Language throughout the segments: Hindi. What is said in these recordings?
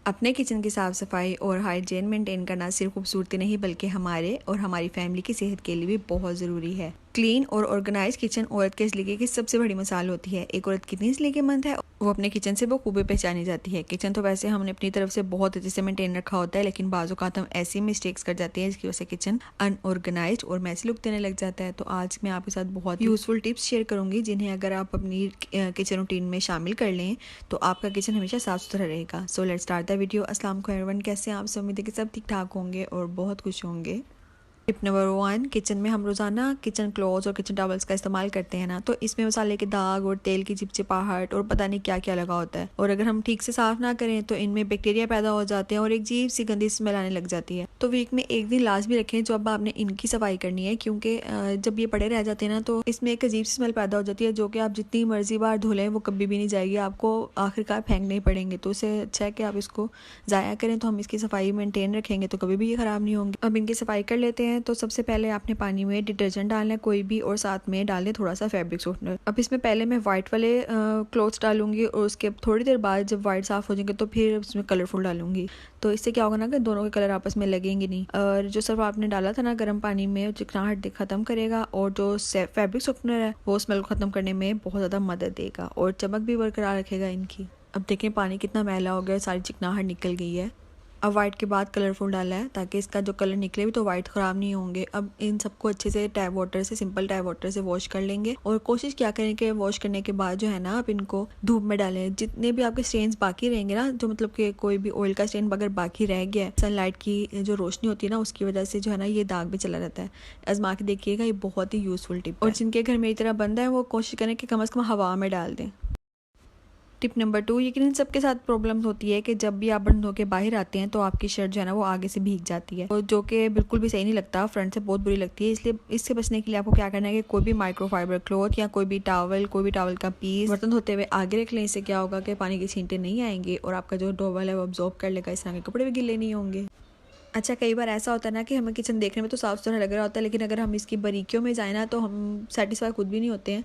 अपने किचन की साफ़ सफाई और हाइजीन मेंटेन करना सिर्फ खूबसूरती नहीं बल्कि हमारे और हमारी फैमिली की सेहत के लिए भी बहुत ज़रूरी है। क्लीन और ऑर्गेनाइज किचन औरत के सलीके की सबसे बड़ी मिसाल होती है। एक औरत कितनी सलीकेमंद है वो अपने किचन से बखूबी पहचानी जाती है। किचन तो वैसे हमने अपनी तरफ से बहुत अच्छे से मेंटेन रखा होता है, लेकिन बाज़ औक़ात हम ऐसी मिस्टेक्स कर जाते हैं जिसकी वजह से किचन अनऑर्गेनाइज और मैसी लुक देने लग जाता है। तो आज मैं आपके साथ बहुत यूज़फुल टिप्स शेयर करूंगी जिन्हें अगर आप अपनी किचन रूटीन में शामिल कर लें तो आपका किचन हमेशा साफ़ सुथरा रहेगा। So let's start the video. अस्सलाम वालेकुम एवरीवन, कैसे हैं आप सब? उम्मीद है कि सब ठीक ठाक होंगे और बहुत खुश होंगे। टिप नंबर 1, किचन में हम रोज़ाना किचन क्लॉथ्स और किचन टॉवल्स का इस्तेमाल करते हैं ना, तो इसमें मसाले के दाग और तेल की चिपचिपाहट और पता नहीं क्या क्या लगा होता है, और अगर हम ठीक से साफ़ ना करें तो इनमें बैक्टीरिया पैदा हो जाते हैं और एक अजीब सी गंदी स्मेल आने लग जाती है। तो वीक में एक दिन लाजमी रखें जब आपने इनकी सफाई करनी है, क्योंकि जब ये पड़े रह जाते हैं ना तो इसमें एक अजीब सी स्मेल पैदा हो जाती है जो कि आप जितनी मर्जी बार धो लें वो कभी भी नहीं जाएगी, आपको आखिरकार फेंकने ही पड़ेंगे। तो उससे अच्छा है कि आप इसको ज़ाया करें। तो हम इसकी सफाई मेंटेन रखेंगे तो कभी भी ये ख़राब नहीं होंगे। अब इनकी सफाई कर लेते हैं। तो सबसे पहले आपने पानी में डिटर्जेंट डालना है कोई भी, और साथ में डालें थोड़ा सा फैब्रिक सॉफ्टनर। अब इसमें पहले मैं वाइट वाले क्लॉथ्स डालूंगी और उसके थोड़ी देर बाद जब वाइट साफ हो जाएंगे तो फिर उसमें कलरफुल डालूंगी। तो इससे क्या होगा ना कि दोनों के कलर आपस में लगेंगे नहीं, और जो सर्फ आपने डाला था ना गर्म पानी में, चिकनाहट खत्म करेगा, और जो फैब्रिक सॉफ्टनर है वो स्मेल को खत्म करने में बहुत ज़्यादा मदद देगा और चमक भी बरकरार रखेगा इनकी। अब देखें पानी कितना मैला हो गया, सारी चिकनाहट निकल गई है। अब वाइट के बाद कलरफुल डाला है ताकि इसका जो कलर निकले भी तो वाइट ख़राब नहीं होंगे। अब इन सबको अच्छे से टैप वाटर से, सिंपल टैप वाटर से वॉश कर लेंगे, और कोशिश क्या करें कि वॉश करने के बाद जो है ना आप इनको धूप में डालें। जितने भी आपके स्टेन्स बाकी रहेंगे ना, जो मतलब कि कोई भी ऑयल का स्टेन अगर बाकी रह गया है, सनलाइट की जो रोशनी होती है ना उसकी वजह से जो है ना ये दाग भी चला जाता है। आजमा के देखिएगा, ये बहुत ही यूज़फुल टिप है। और जिनके घर मेरी तरह बंद है वो कोशिश करें कि कम से कम हवा में डाल दें। टिप नंबर 2, यकीनन सबके साथ प्रॉब्लम्स होती है कि जब भी आप बर्तन धो के बाहर आते हैं तो आपकी शर्ट जो है ना वो आगे से भीग जाती है, और जो कि बिल्कुल भी सही नहीं लगता, फ्रंट से बहुत बुरी लगती है। इसलिए इससे बचने के लिए आपको क्या करना है कि कोई भी माइक्रोफाइबर क्लॉथ या कोई भी टावल का पीस बर्तन धोते हुए आगे रख लें। इससे क्या होगा कि पानी के छींटे नहीं आएंगे और आपका जो टॉवल है वो अब्जॉर्ब कर लेगा, इस तरह के कपड़े भी गिले नहीं होंगे। अच्छा, कई बार ऐसा होता है ना कि हमें किचन देखने में तो साफ सुथरा लग रहा होता है, लेकिन अगर हम इसकी बारीकियों में जाए ना तो हम सेटिस्फाई खुद भी नहीं होते हैं।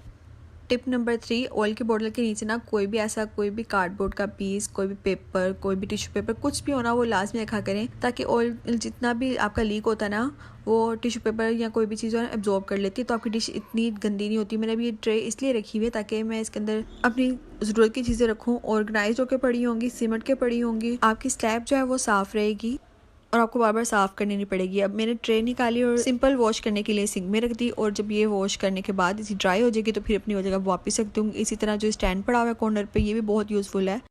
टिप नंबर 3, ऑयल की बोतल के नीचे ना कोई भी कार्डबोर्ड का पीस, कोई भी पेपर, कोई भी टिश्यू पेपर, कुछ भी होना वो लाजमी रखा करें, ताकि ऑयल जितना भी आपका लीक होता है ना वो टिश्यू पेपर या कोई भी चीज़ एब्जॉर्ब कर लेती है, तो आपकी डिश इतनी गंदी नहीं होती। मैंने अभी ये ट्रे इसलिए रखी हुई है ताकि मैं इसके अंदर अपनी ज़रूरत की चीज़ें रखूँ, ऑर्गेनाइज होकर पड़ी होंगी, सिमट के पड़ी होंगी, आपकी स्लैब जो है वो साफ़ रहेगी और आपको बार बार साफ़ करनी नहीं पड़ेगी। अब मैंने ट्रे निकाली और सिंपल वॉश करने के लिए सिंक में रख दी, और जब ये वॉश करने के बाद इसी ड्राई हो जाएगी तो फिर अपनी जगह वापस रख दूँगी। इसी तरह जो स्टैंड पड़ा हुआ है कॉर्नर पे, ये भी बहुत यूज़फुल है।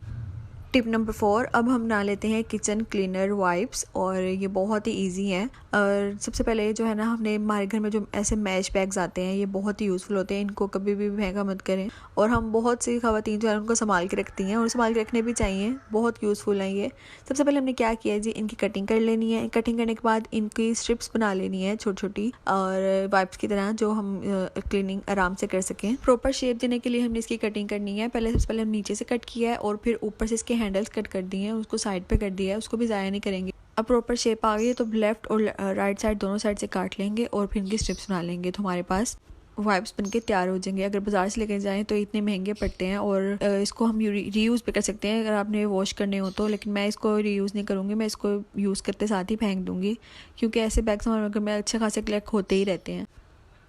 टिप नंबर 4, अब हम बना लेते हैं किचन क्लीनर वाइप्स, और ये बहुत ही इजी हैं। और सबसे पहले जो है ना हमने हमारे घर में जो ऐसे मैश बैग्स आते हैं ये बहुत ही यूज़फुल होते हैं, इनको कभी भी महंगा मत करें। और हम बहुत सी ख़वातीन जो है उनको संभाल के रखती हैं और संभाल के रखने भी चाहिए, बहुत यूज़फुल हैं ये। सबसे पहले हमने क्या किया जी, इनकी कटिंग कर लेनी है। कटिंग करने के बाद इनकी स्ट्रिप्स बना लेनी है छोटी छोटी, और वाइप्स की तरह, जो हम क्लीनिंग आराम से कर सकें। प्रॉपर शेप देने के लिए हमने इसकी कटिंग करनी है। सबसे पहले हम नीचे से कट किया है और फिर ऊपर से इसके हैंडल्स कट कर दिए हैं, उसको साइड पे कर दिया है, उसको भी ज़ाया नहीं करेंगे। अब प्रॉपर शेप आ गई है तो लेफ्ट और राइट साइड दोनों साइड से काट लेंगे और फिर इनकी स्ट्रिप्स बना लेंगे, तो हमारे पास वाइप्स बनके तैयार हो जाएंगे। अगर बाजार से लेकर जाएं तो इतने महंगे पड़ते हैं, और इसको हम रीयूज़ भी कर सकते हैं अगर आपने वॉश करने हो तो, लेकिन मैं इसको रीयूज़ नहीं करूँगी, मैं इसको यूज़ करते साथ ही फेंक दूँगी, क्योंकि ऐसे बैग्स हमारे घर में अच्छे खासे कलेक्ट होते ही रहते हैं।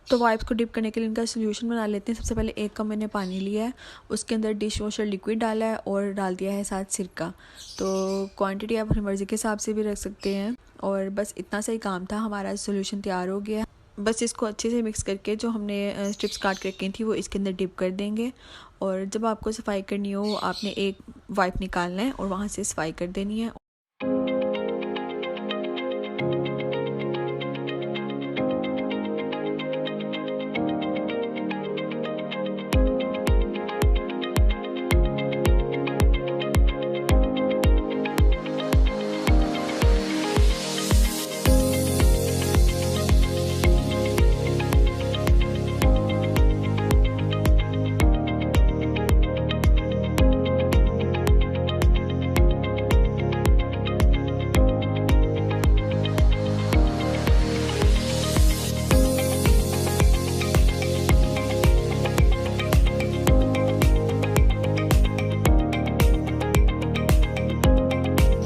तो वाइप्स को डिप करने के लिए इनका सोल्यूशन बना लेते हैं। सबसे पहले 1 कप मैंने पानी लिया है, उसके अंदर डिश वॉशर लिक्विड डाला है और डाल दिया है साथ सिरका। तो क्वांटिटी आप अपनी मर्ज़ी के हिसाब से भी रख सकते हैं, और बस इतना सा ही काम था, हमारा सोल्यूशन तैयार हो गया। बस इसको अच्छे से मिक्स करके जो हमने स्ट्रिप्स काट के रखी थी वो इसके अंदर डिप कर देंगे, और जब आपको सफाई करनी हो आपने एक वाइप निकालना है और वहाँ से सफाई कर देनी है।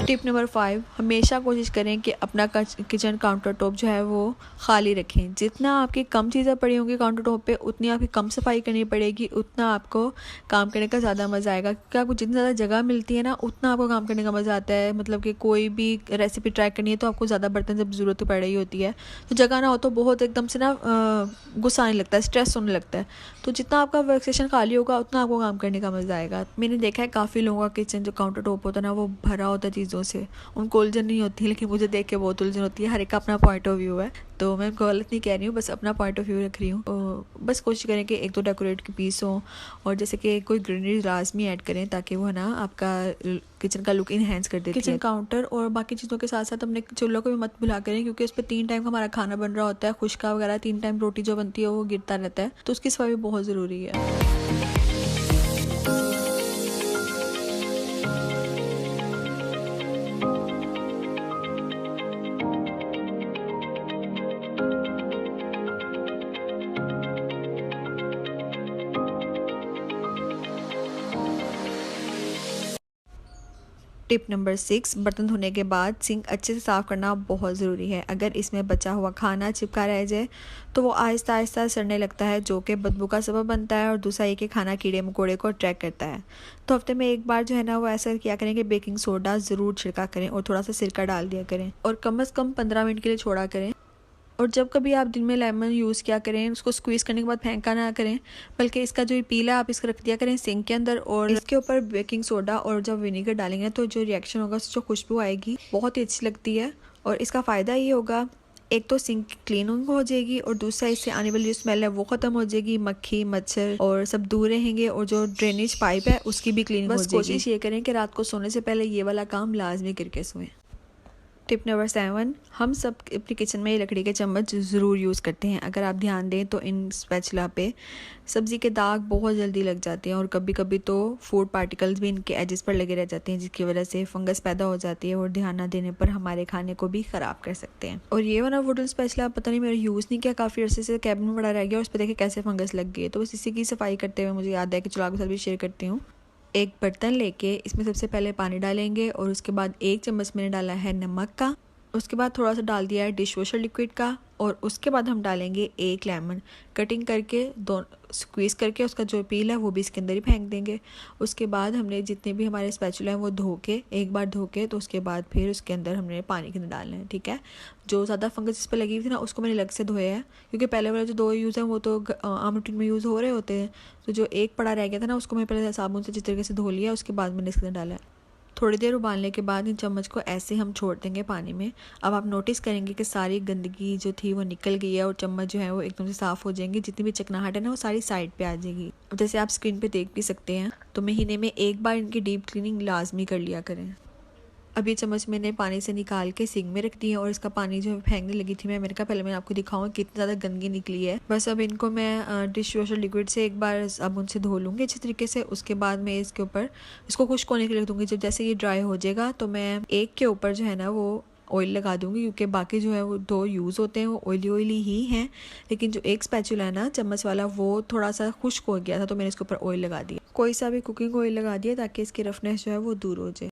टिप नंबर 5, हमेशा कोशिश करें कि अपना किचन काउंटर टॉप जो है वो खाली रखें। जितना आपकी कम चीज़ें पड़ी होंगी काउंटर टॉप पे, उतनी आपकी कम सफाई करनी पड़ेगी, उतना आपको काम करने का ज़्यादा मज़ा आएगा। क्योंकि आपको जितनी ज़्यादा जगह मिलती है ना, उतना आपको काम करने का मज़ा आता है। मतलब कि कोई भी रेसिपी ट्राई करनी है तो आपको ज़्यादा बर्तन जब ज़रूरत पड़ रही होती है, तो जगह ना हो तो बहुत एकदम से ना गुस्सा आने लगता है, स्ट्रेस होने लगता है। तो जितना आपका वर्क स्टेशन खाली होगा, उतना आपको काम करने का मज़ा आएगा। मैंने देखा है काफ़ी लोगों का किचन जो काउंटर टॉप होता है ना, वो भरा होता है चीज़ों से, उनको उलझन नहीं होती, लेकिन मुझे देख के बहुत उलझन होती है। हर एक का अपना पॉइंट ऑफ व्यू है, तो मैं गलत नहीं कह रही हूँ, बस अपना पॉइंट ऑफ व्यू रख रही हूँ। बस कोशिश करें कि एक दो डेकोरेट के पीस हों, और जैसे कि कोई ग्रीनरी लाजमी ऐड करें, ताकि वो है ना आपका किचन का लुक इन्हेंस कर देती है। किचन काउंटर और बाकी चीज़ों के साथ साथ अपने चूल्हों को भी मत भुला करें, क्योंकि उस पर 3 टाइम का हमारा खाना बन रहा होता है, खुश्का वगैरह 3 टाइम रोटी जो बनती है वो गिरता रहता है, तो उसकी सफाई भी बहुत ज़रूरी है। टिप नंबर 6, बर्तन धोने के बाद सिंक अच्छे से साफ़ करना बहुत ज़रूरी है। अगर इसमें बचा हुआ खाना चिपका रह जाए तो वो आहिस्ता आहिस्ता सड़ने लगता है, जो कि बदबू का सबब बनता है, और दूसरा ये कि खाना कीड़े मकोड़े को अट्रैक्ट करता है। तो हफ्ते में एक बार जो है ना, वो ऐसा किया करें कि बेकिंग सोडा ज़रूर छिड़का करें और थोड़ा सा सिरका डाल दिया करें, और कम से कम 15 मिनट के लिए छोड़ा करें। और जब कभी आप दिन में लेमन यूज़ किया करें, उसको स्क्वीज़ करने के बाद फेंका ना करें, बल्कि इसका जो पील है आप इसको रख दिया करें सिंक के अंदर, और इसके ऊपर बेकिंग सोडा और जब विनीगर डालेंगे तो जो रिएक्शन होगा, उससे जो खुशबू आएगी बहुत ही अच्छी लगती है। और इसका फ़ायदा ये होगा, एक तो सिंक क्लीनिंग हो जाएगी, और दूसरा इससे आने वाली जो स्मेल है वो ख़त्म हो जाएगी, मक्खी मच्छर और सब दूर रहेंगे, और जो ड्रेनेज पाइप है उसकी भी क्लीनिंग हो जाएगी। बस कोशिश ये करें कि रात को सोने से पहले ये वाला काम लाजमी करके सोएं। टिप नंबर 7, हम सब अपनी किचन में लकड़ी के चम्मच ज़रूर यूज़ करते हैं। अगर आप ध्यान दें तो इन स्पैचुला पे सब्ज़ी के दाग बहुत जल्दी लग जाते हैं, और कभी कभी तो फूड पार्टिकल्स भी इनके एजेस पर लगे रह जाते हैं, जिसकी वजह से फंगस पैदा हो जाती है, और ध्यान ना देने पर हमारे खाने को भी ख़राब कर सकते हैं। और ये वाला वुडन स्पैचुला पता नहीं मेरा यूज़ नहीं किया, काफ़ी अर्से से कैबिन में पड़ा रह गया, और उस पर देखे कैसे फंगस लग गई है। तो बस इसी की सफाई करते हुए मुझे याद है कि चलो आपके साथ भी शेयर करती हूँ। एक बर्तन लेके इसमें सबसे पहले पानी डालेंगे, और उसके बाद 1 चम्मच मैंने डाला है नमक का, उसके बाद थोड़ा सा डाल दिया है डिश वॉशर लिक्विड का, और उसके बाद हम डालेंगे 1 लेमन कटिंग करके, दो स्क्वीज़ करके, उसका जो पील है वो भी इसके अंदर ही फेंक देंगे। उसके बाद हमने जितने भी हमारे स्पैचुला हैं वो धो के, एक बार धो के, तो उसके बाद फिर उसके अंदर हमने पानी के अंदर डालना है, ठीक है। जो ज़्यादा फंगस इस पर लगी हुई थी ना, उसको मैंने अलग से धोया है, क्योंकि पहले वाले जो 2 यूज़ हैं वो तो आम रूटीन में यूज़ हो रहे होते हैं। तो जो एक पड़ा रह गया था ना, उसको मैं पहले साबुन से जिस तरीके से धो लिया, उसके बाद मैंने इसके अंदर डाला है। थोड़ी देर उबालने के बाद इन चम्मच को ऐसे हम छोड़ देंगे पानी में। अब आप नोटिस करेंगे कि सारी गंदगी जो थी वो निकल गई है, और चम्मच जो है वो एकदम से साफ़ हो जाएंगे, जितनी भी चिकनाहट है ना वो सारी साइड पे आ जाएगी। अब जैसे आप स्क्रीन पे देख भी सकते हैं, तो महीने में एक बार इनकी डीप क्लीनिंग लाजमी कर लिया करें। अब ये चम्मच मैंने पानी से निकाल के सिंक में रख दी है, और इसका पानी जो फेंकने लगी थी मैंने कहा पहले मैं आपको दिखाऊँ कितनी ज़्यादा गंदगी निकली है। बस अब इनको मैं डिश वॉशर लिक्विड से एक बार साबुन से धो लूँगी अच्छी तरीके से। उसके बाद मैं इसके ऊपर इसको खुश्क होने के लिए रख दूँगी। जब जैसे ये ड्राई हो जाएगा तो मैं एक के ऊपर जो है ना वो ऑयल लगा दूँगी, क्योंकि बाकी जो है वो 2 यूज़ होते हैं वो ऑयली ही हैं, लेकिन जो एक स्पैचुला है ना चम्मच वाला वो थोड़ा सा खुश्क हो गया था, तो मैंने इसके ऊपर ऑयल लगा दिया, कोई सा भी कुकिंग ऑयल लगा दिया, ताकि इसकी रफनेस जो है वो दूर हो जाए।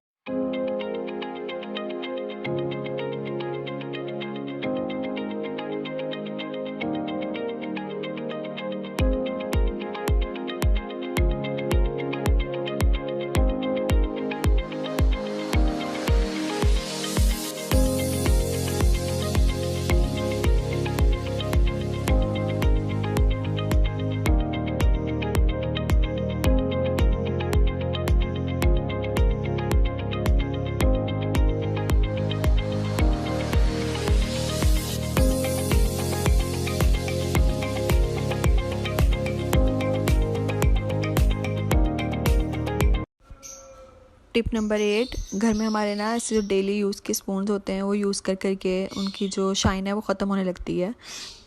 टिप नंबर 8, घर में हमारे ना ऐसे जो डेली यूज़ के स्पून्स होते हैं वो यूज़ कर करके उनकी जो शाइन है वो ख़त्म होने लगती है।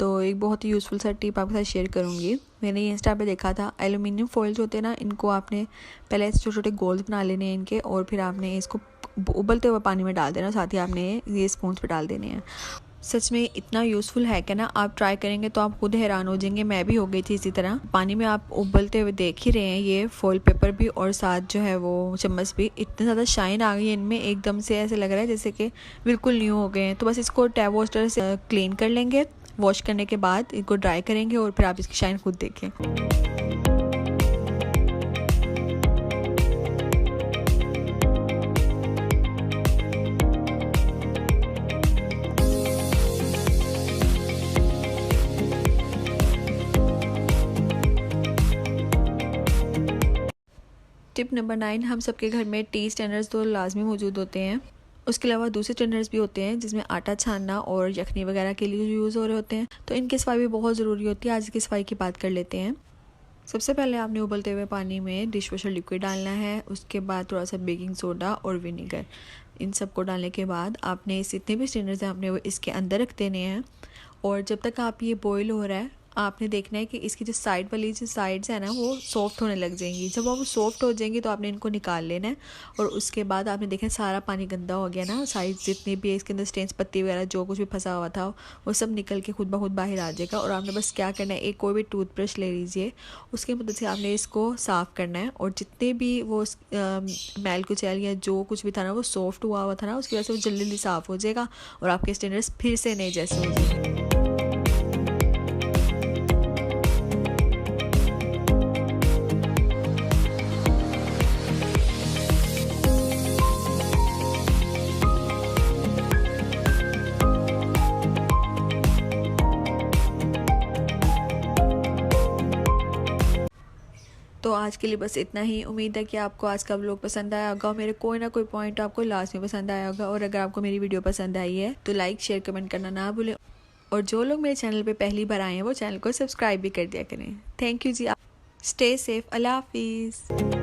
तो एक बहुत ही यूज़फुल सा टिप आपके साथ शेयर करूँगी। मैंने ये इंस्टा पे देखा था, एल्यूमिनियम फॉइल्स होते हैं ना, इनको आपने पहले ऐसे छोटे छोटे गोल्स बना लेने हैं इनके, और फिर आपने इसको उबलते हुए पानी में डाल देना, साथ ही आपने ये स्पून्स पे डाल देने हैं। सच में इतना यूज़फुल है कि ना आप ट्राई करेंगे तो आप खुद हैरान हो जाएंगे। मैं भी हो गई थी इसी तरह। पानी में आप उबलते हुए देख ही रहे हैं, ये फॉइल पेपर भी और साथ जो है वो चम्मच भी इतनी ज़्यादा शाइन आ गई है इनमें, एकदम से ऐसे लग रहा है जैसे कि बिल्कुल न्यू हो गए हैं। तो बस इसको टैप वाटर से क्लीन कर लेंगे। वॉश करने के बाद इनको ड्राई करेंगे और फिर आप इसकी शाइन खुद देखें। टिप नंबर 9, हम सबके घर में टी स्टैंडर्स तो लाजमी मौजूद होते हैं। उसके अलावा दूसरे स्टैंडर्स भी होते हैं जिसमें आटा छानना और यखनी वगैरह के लिए यूज़ हो रहे होते हैं, तो इनकी सफाई भी बहुत ज़रूरी होती है। आज की सफाई की बात कर लेते हैं। सबसे पहले आपने उबलते हुए पानी में डिश वॉशर लिक्विड डालना है। उसके बाद थोड़ा सा बेकिंग सोडा और विनेगर, इन सब को डालने के बाद आपने जितने भी स्टैंडर्स हैं आपने वो इसके अंदर रख देने हैं। और जब तक आप ये बॉईल हो रहा है आपने देखना है कि इसकी जो साइड वाली जो साइड्स है ना वो सॉफ्ट होने लग जाएंगी। जब वो सॉफ्ट हो जाएंगी तो आपने इनको निकाल लेना है। और उसके बाद आपने देखना सारा पानी गंदा हो गया ना, साइड जितने भी इसके अंदर स्टेन्स पत्ती वगैरह जो कुछ भी फंसा हुआ था वो सब निकल के खुद ब खुद बाहर आ जाएगा। और आपने बस क्या करना है, एक कोई भी टूथब्रश ले लीजिए, उसकी मदद से आपने इसको साफ़ करना है। और जितने भी वो मैल कुचैल या जो कुछ भी था ना वो सॉफ्ट हुआ था ना, उसकी वजह से वो जल्दी जल्दी साफ़ हो जाएगा और आपके स्टैंडर्ड्स फिर से नए जैसे हो जाएंगे। तो आज के लिए बस इतना ही। उम्मीद है कि आपको आज का व्लॉग पसंद आया होगा। मेरे कोई ना कोई पॉइंट आपको लास्ट में पसंद आया होगा। और अगर आपको मेरी वीडियो पसंद आई है तो लाइक शेयर कमेंट करना ना भूलें। और जो लोग मेरे चैनल पे पहली बार आए हैं वो चैनल को सब्सक्राइब भी कर दिया करें। Thank you ji. Stay safe. Allah हाफिज़।